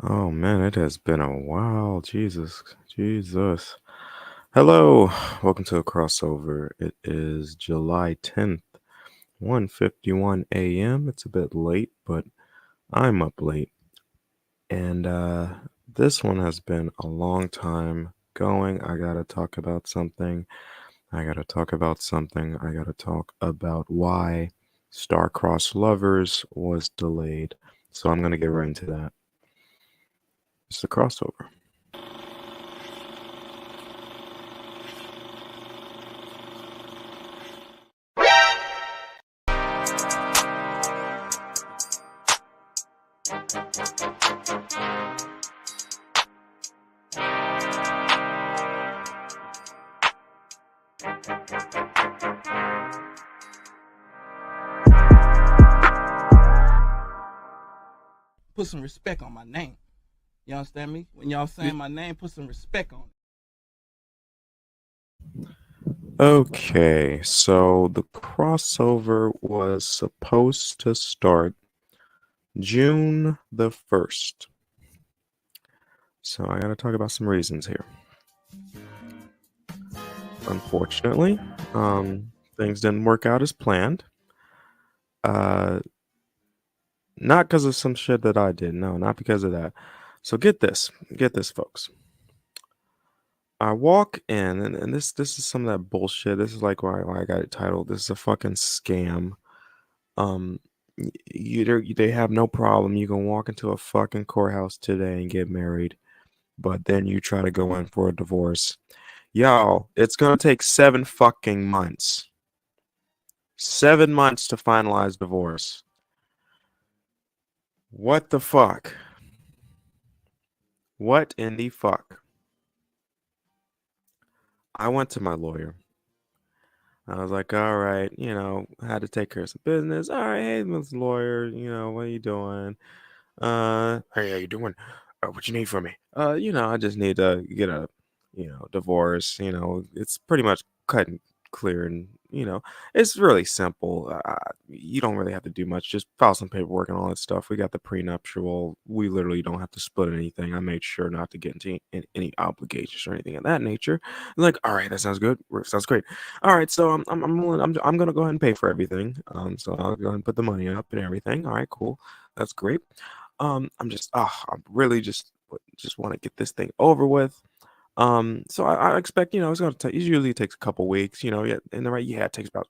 Oh man, it has been a while. Jesus. Hello, welcome to a crossover. It is July 10th, 1:51 a.m. It's a bit late, but I'm up late. And this one has been a long time going. I gotta talk about something. I gotta talk about something. I gotta talk about why Star-Crossed Lovers was delayed. So I'm gonna get right into that. It's the crossover. Put some respect on my name. You understand me? When y'all saying my name, put some respect on it. Okay, so the crossover was supposed to start June the 1st. So I gotta talk about some reasons here. Unfortunately, things didn't work out as planned. Uh, not because of some shit that I did. No, not because of that. So get this, folks. I walk in, and this is some of that bullshit. This is like why I got it titled. This is a fucking scam. Um, they have no problem. You can walk into a fucking courthouse today and get married, but then you try to go in for a divorce. Y'all, it's gonna take 7 fucking months. 7 months to finalize divorce. What the fuck? What in the fuck? I went to my lawyer. I was like, all right, I had to take care of some business. All right, hey, Miss Lawyer, what are you doing? Hey, how you doing? What you need from me? I just need to get a, divorce. It's pretty much cut and clear, and it's really simple. You don't really have to do much. Just file some paperwork and all that stuff. We got the prenuptial. We literally don't have to split anything. I made sure not to get into any obligations or anything of that nature. Like, all right, that sounds good. Sounds great. All right, so I'm gonna go ahead and pay for everything. So I'll go ahead and put the money up and everything. All right, cool. That's great. I really just want to get this thing over with. So I expect, it's gonna take. Usually it takes a couple weeks, Yeah, and the right, yeah, it takes about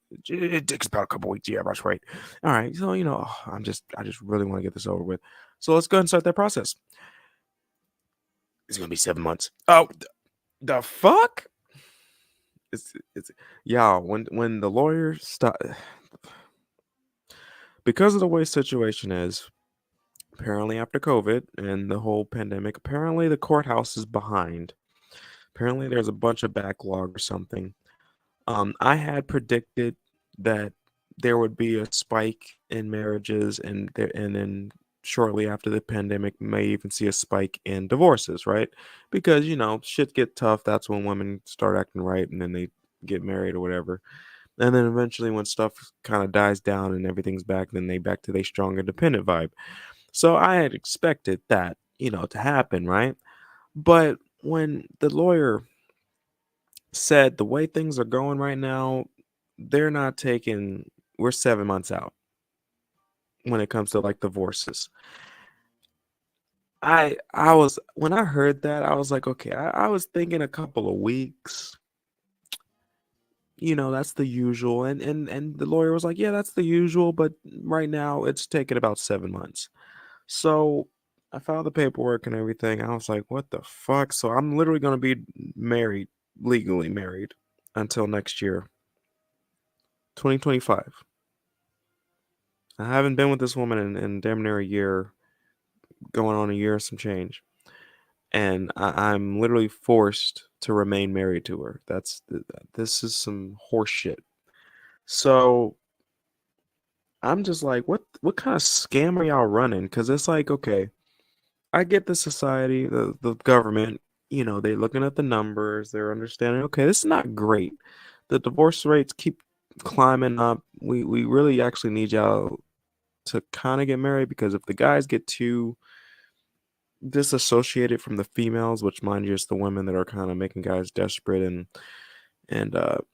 a couple weeks. Yeah, that's right. All right, so I just really want to get this over with. So let's go ahead and start that process. It's gonna be 7 months. Oh, the fuck! It's yeah. When the lawyer stop, because of the way situation is. Apparently, after COVID and the whole pandemic, apparently the courthouse is behind. Apparently, there's a bunch of backlog or something. I had predicted that there would be a spike in marriages, and then shortly after the pandemic, may even see a spike in divorces, right? Because shit get tough. That's when women start acting right, and then they get married or whatever. And then eventually, when stuff kind of dies down and everything's back, then they back to their strong independent vibe. So I had expected that, to happen, right? But when the lawyer said the way things are going right now, they're not taking, we're 7 months out when it comes to like divorces. I was when I heard that, I was like, okay, I was thinking a couple of weeks, that's the usual. And the lawyer was like, yeah, that's the usual, but right now it's taking about 7 months. So I filed the paperwork and everything. I was like, what the fuck? So I'm literally going to be married, legally married, until next year, 2025. I haven't been with this woman in damn near a year, going on a year and some change. And I'm literally forced to remain married to her. This is some horse shit. So I'm just like, what kind of scam are y'all running? Because it's like, okay, I get the society, the government, they're looking at the numbers, they're understanding, okay, this is not great. The divorce rates keep climbing up. We really actually need y'all to kind of get married because if the guys get too disassociated from the females, which mind you, is the women that are kind of making guys desperate and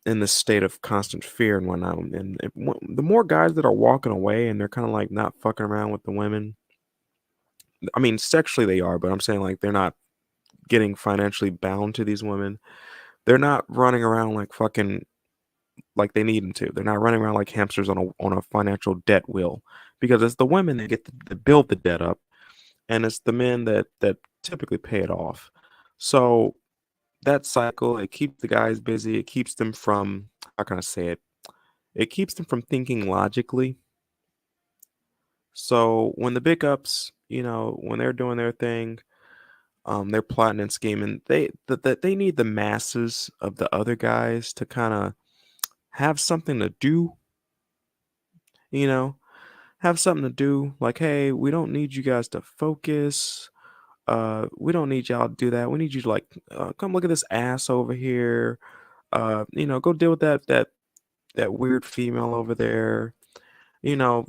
in this state of constant fear and whatnot. And the more guys that are walking away and they're kind of like not fucking around with the women. I mean, sexually they are, but I'm saying like they're not getting financially bound to these women. They're not running around like fucking like they need them to. They're not running around like hamsters on a financial debt wheel because it's the women that get to build the debt up, and it's the men that typically pay it off. So that cycle, it keeps the guys busy. It keeps them from, how can I say it? It keeps them from thinking logically. So when the big ups, when they're doing their thing, they're plotting and scheming. They need the masses of the other guys to kind of have something to do, you know, have something to do. Like, hey, we don't need you guys to focus. We don't need y'all to do that. We need you to like come look at this ass over here. Go deal with that weird female over there. You know,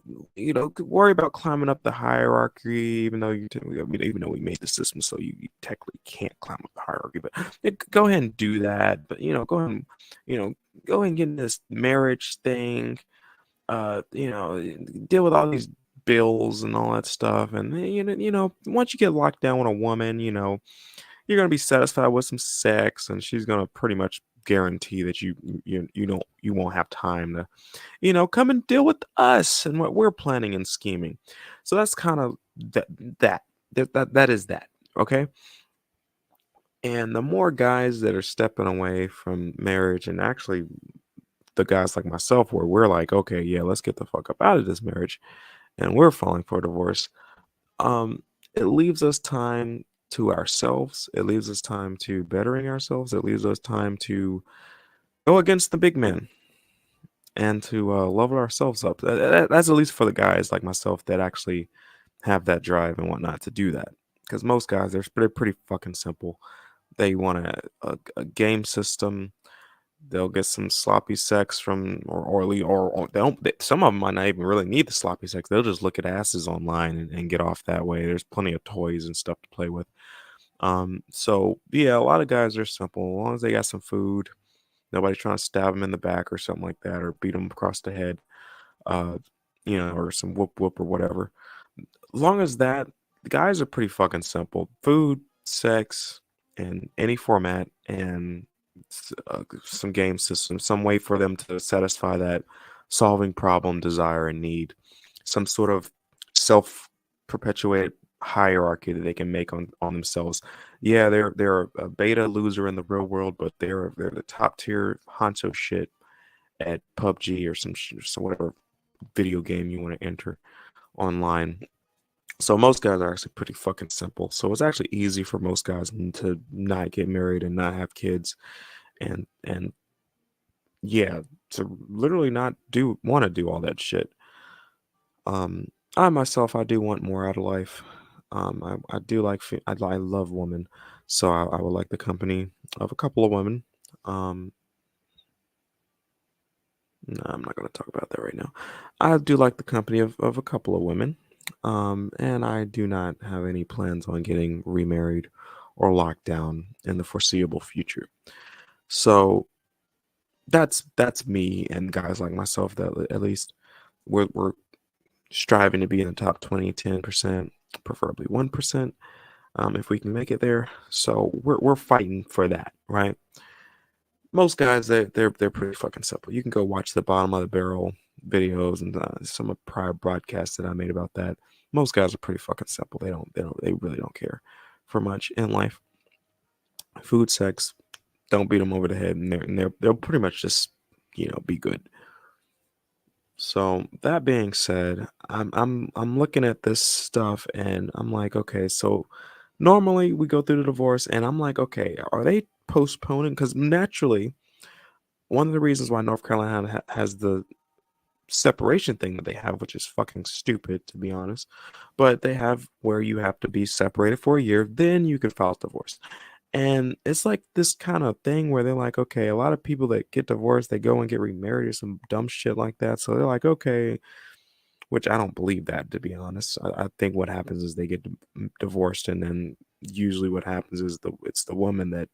worry about climbing up the hierarchy, even though even though we made the system so you technically can't climb up the hierarchy, but go ahead and do that. But go ahead and you know go ahead and get in this marriage thing. Deal with all these bills and all that stuff, and once you get locked down with a woman, you're gonna be satisfied with some sex, and she's gonna pretty much guarantee that you won't have time to come and deal with us and what we're planning and scheming. So that's kind of that that is that. Okay. And the more guys that are stepping away from marriage, and actually the guys like myself, where we're like, okay, yeah, let's get the fuck up out of this marriage, and we're falling for divorce. It leaves us time to ourselves. It leaves us time to bettering ourselves. It leaves us time to go against the big men and to level ourselves up. That's at least for the guys like myself that actually have that drive and whatnot to do that. Because most guys, they're pretty fucking simple. They want a game system. They'll get some sloppy sex from, or they don't. Some of them might not even really need the sloppy sex. They'll just look at asses online and get off that way. There's plenty of toys and stuff to play with. So yeah, a lot of guys are simple. As long as they got some food, nobody's trying to stab them in the back or something like that, or beat them across the head, uh, or some whoop whoop or whatever. As long as that, the guys are pretty fucking simple. Food, sex, in any format, and some game system, some way for them to satisfy that solving problem, desire, and need. Some sort of self perpetuated hierarchy that they can make on themselves. Yeah, they're a beta loser in the real world, but they're the top tier honcho shit at PUBG or some whatever video game you want to enter online. So most guys are actually pretty fucking simple. So it's actually easy for most guys to not get married and not have kids and yeah, to literally not do want to do all that shit. Um, I myself, I do want more out of life. I do like I love women, so I would like the company of a couple of women. Um, no, I'm not going to talk about that right now. I do like the company of a couple of women. And I do not have any plans on getting remarried or locked down in the foreseeable future. So that's me and guys like myself that at least we're striving to be in the top 20, 10%, preferably 1%, if we can make it there. So we're fighting for that, right? Most guys they're pretty fucking simple. You can go watch the bottom of the barrel videos and some of prior broadcasts that I made about that. Most guys are pretty fucking simple. They really don't care for much in life. Food, sex, don't beat them over the head, and they'll pretty much just be good. So that being said, I'm looking at this stuff and I'm like, okay, so normally we go through the divorce, and I'm like, okay, are they postponing? Because naturally, one of the reasons why North Carolina has the separation thing that they have, which is fucking stupid to be honest, but they have where you have to be separated for a year, then you can file divorce. And it's like this kind of thing where they're like, okay, a lot of people that get divorced, they go and get remarried or some dumb shit like that. So they're like, okay, which I don't believe that, to be honest. I think what happens is they get divorced, and then usually what happens is it's the woman that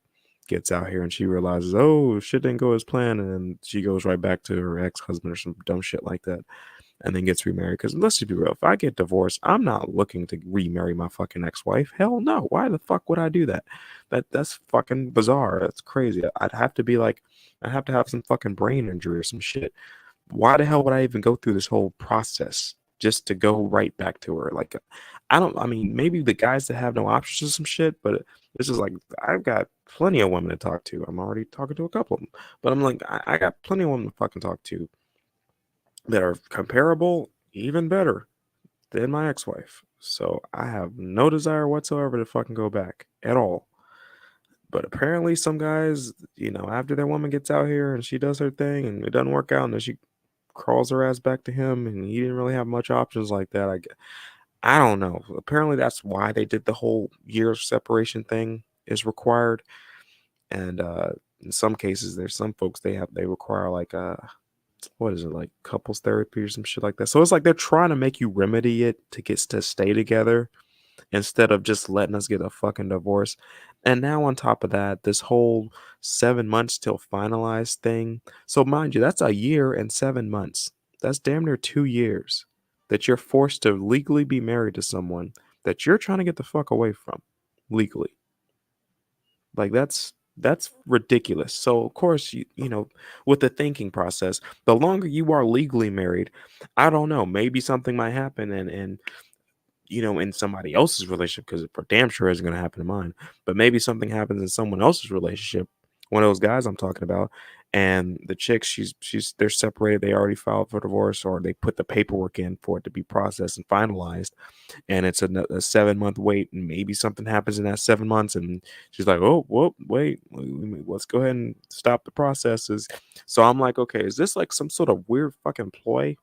gets out here and she realizes, oh, shit didn't go as planned, and then she goes right back to her ex husband or some dumb shit like that, and then gets remarried. Because let's just be real, if I get divorced, I'm not looking to remarry my fucking ex-wife. Hell no. Why the fuck would I do that? That's fucking bizarre. That's crazy. I'd have to be like, I'd have to have some fucking brain injury or some shit. Why the hell would I even go through this whole process just to go right back to her? Like, I don't. I mean, maybe the guys that have no options or some shit, but it's just like I've got plenty of women to talk to. I'm already talking to a couple of them, but I'm like, I got plenty of women to fucking talk to that are comparable, even better than my ex-wife. So I have no desire whatsoever to fucking go back at all. But apparently, some guys, after their woman gets out here and she does her thing and it doesn't work out, and then she crawls her ass back to him, and he didn't really have much options like that. I don't know. Apparently, that's why they did the whole year separation thing is required, and in some cases, there's some folks they require like what is it, like couples therapy or some shit like that. So it's like they're trying to make you remedy it to get to stay together instead of just letting us get a fucking divorce. And now on top of that, this whole 7 months till finalized thing. So mind you, that's a year and 7 months. That's damn near 2 years that you're forced to legally be married to someone that you're trying to get the fuck away from legally. Like that's ridiculous. So of course with the thinking process, the longer you are legally married, I don't know, maybe something might happen in somebody else's relationship, because for damn sure isn't going to happen in mine. But maybe something happens in someone else's relationship, one of those guys I'm talking about, and the chick, she's they're separated, they already filed for divorce, or they put the paperwork in for it to be processed and finalized, and it's a 7 month wait, and maybe something happens in that 7 months, and she's like, oh, whoa, wait, let's go ahead and stop the processes. So I'm like, okay, is this like some sort of weird fucking ploy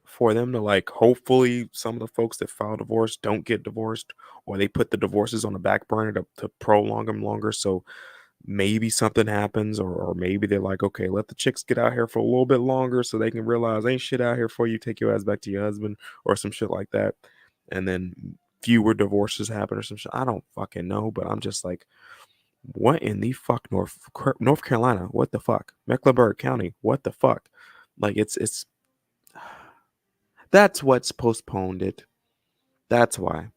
for them to, like, hopefully some of the folks that file divorce don't get divorced, or they put the divorces on the back burner to prolong them longer, so maybe something happens, or maybe they're like, okay, let the chicks get out here for a little bit longer so they can realize ain't shit out here for you, take your ass back to your husband, or some shit like that, and then fewer divorces happen or some shit. I don't fucking know, but I'm just like, what in the fuck, North Carolina, what the fuck, Mecklenburg County, what the fuck, like it's that's what's postponed it. That's why.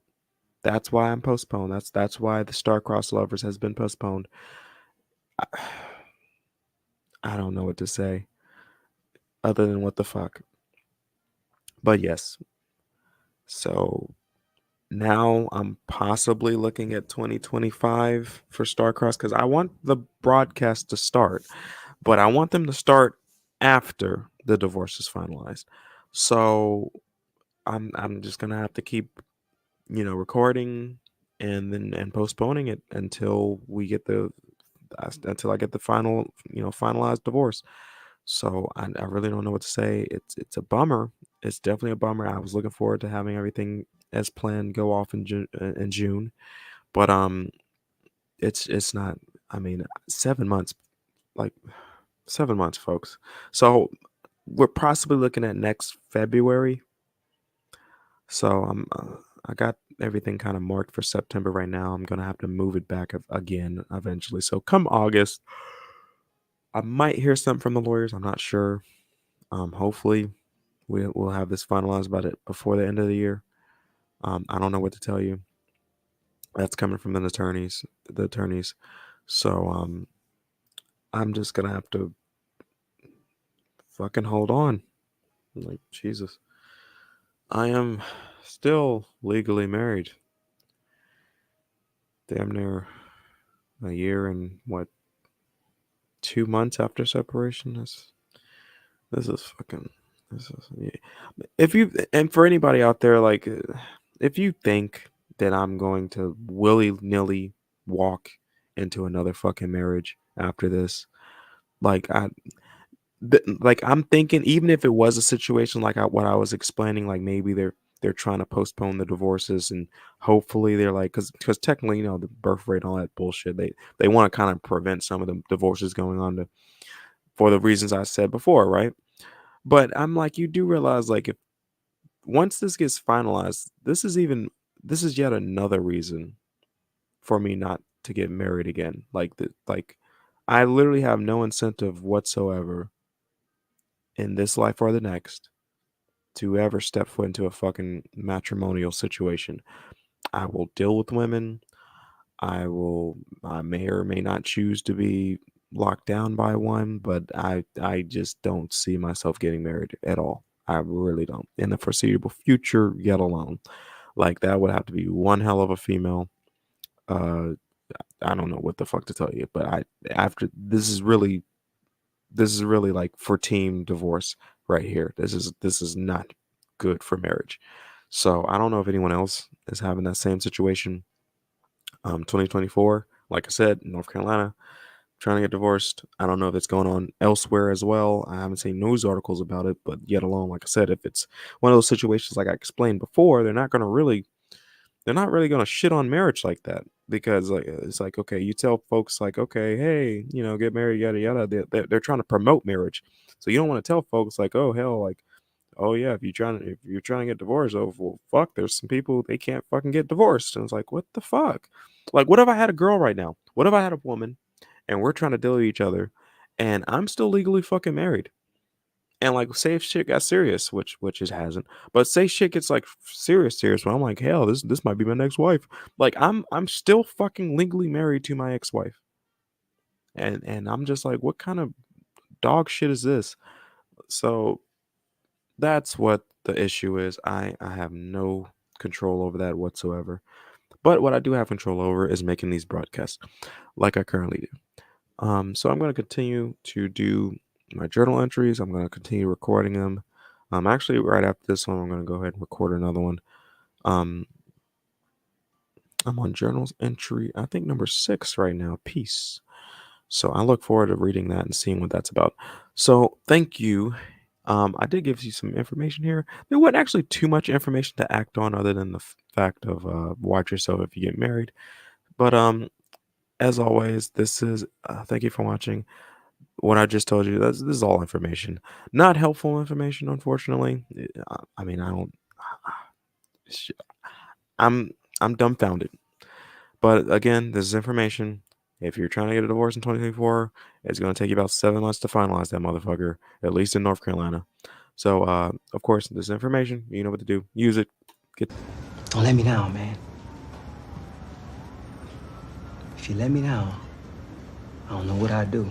That's why I'm postponed. That's why the Star-Crossed Lovers has been postponed. I, I don't know what to say other than what the fuck. But yes. So now I'm possibly looking at 2025 for Star-Crossed, because I want the broadcast to start, but I want them to start after the divorce is finalized. So I'm just gonna have to keep recording and postponing it until we get until I get the final, finalized divorce. So I really don't know what to say. It's a bummer. It's definitely a bummer. I was looking forward to having everything as planned go off in June, but it's not. I mean, 7 months, like 7 months, folks. So we're possibly looking at next February. So I got everything kind of marked for September right now. I'm gonna have to move it back again eventually. So come August, I might hear something from the lawyers. I'm not sure. Hopefully we'll have this finalized about it before the end of the year. I don't know what to tell you. That's coming from the attorneys. So I'm just gonna have to fucking hold on. Like, Jesus, I am still legally married. Damn near a year and what, 2 months after separation. This is fucking. This is, yeah. If you and for anybody out there, like, if you think that I'm going to willy nilly walk into another fucking marriage after this, like like I'm thinking, even if it was a situation like what I was explaining, like maybe they're trying to postpone the divorces, and hopefully they're like, because technically, the birth rate and all that bullshit, they want to kind of prevent some of the divorces going on for the reasons I said before, right? But I'm like, you do realize, like, if once this gets finalized, this is yet another reason for me not to get married again. Like I literally have no incentive whatsoever in this life or the next to ever step foot into a fucking matrimonial situation. I will deal with women. I may or may not choose to be locked down by one, but I just don't see myself getting married at all. I really don't. In the foreseeable future, yet alone. Like that would have to be one hell of a female. Uh I don't know what the fuck to tell you, but I after this is really like for team divorce right here. This is not good for marriage. So I don't know if anyone else is having that same situation. 2024, like I said, North Carolina, trying to get divorced. I don't know if it's going on elsewhere as well. I haven't seen news articles about it, but yet alone, like I said, if it's one of those situations like I explained before, they're not really gonna shit on marriage like that because like it's like okay, you tell folks like okay, hey, get married, yada yada. They're trying to promote marriage, so you don't want to tell folks like oh hell, like oh yeah, if you're trying to get divorced, oh well, fuck, there's some people they can't fucking get divorced, and it's like what the fuck, like what if I had a girl right now? What if I had a woman, and we're trying to deal with each other, and I'm still legally fucking married? And like, say if shit got serious, which it hasn't, but say shit gets like serious, where I'm like, hell, this might be my next wife. Like, I'm still fucking legally married to my ex wife, and I'm just like, what kind of dog shit is this? So that's what the issue is. I have no control over that whatsoever. But what I do have control over is making these broadcasts, like I currently do. So I'm going to continue to do my journal entries. I'm going to continue recording them. Actually, right after this one, I'm going to go ahead and record another one. Um, I'm on journals entry, I think number 6 right now. Peace. So I look forward to reading that and seeing what that's about. So thank you. I did give you some information here. There wasn't actually too much information to act on other than the fact of watch yourself if you get married. But as always, this is thank you for watching. What I just told you, this is all information, not helpful information, unfortunately. I mean, I don't. sh- I'm I'm dumbfounded. But again, this is information. If you're trying to get a divorce in 2024, it's going to take you about 7 months to finalize that motherfucker, at least in North Carolina. So, of course, this is information. You know what to do. Use it. Get Don't let me down, man. If you let me down, I don't know what I'd do.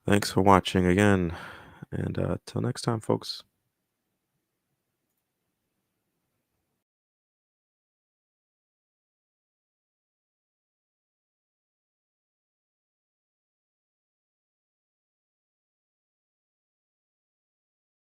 Thanks for watching again. And till next time, folks.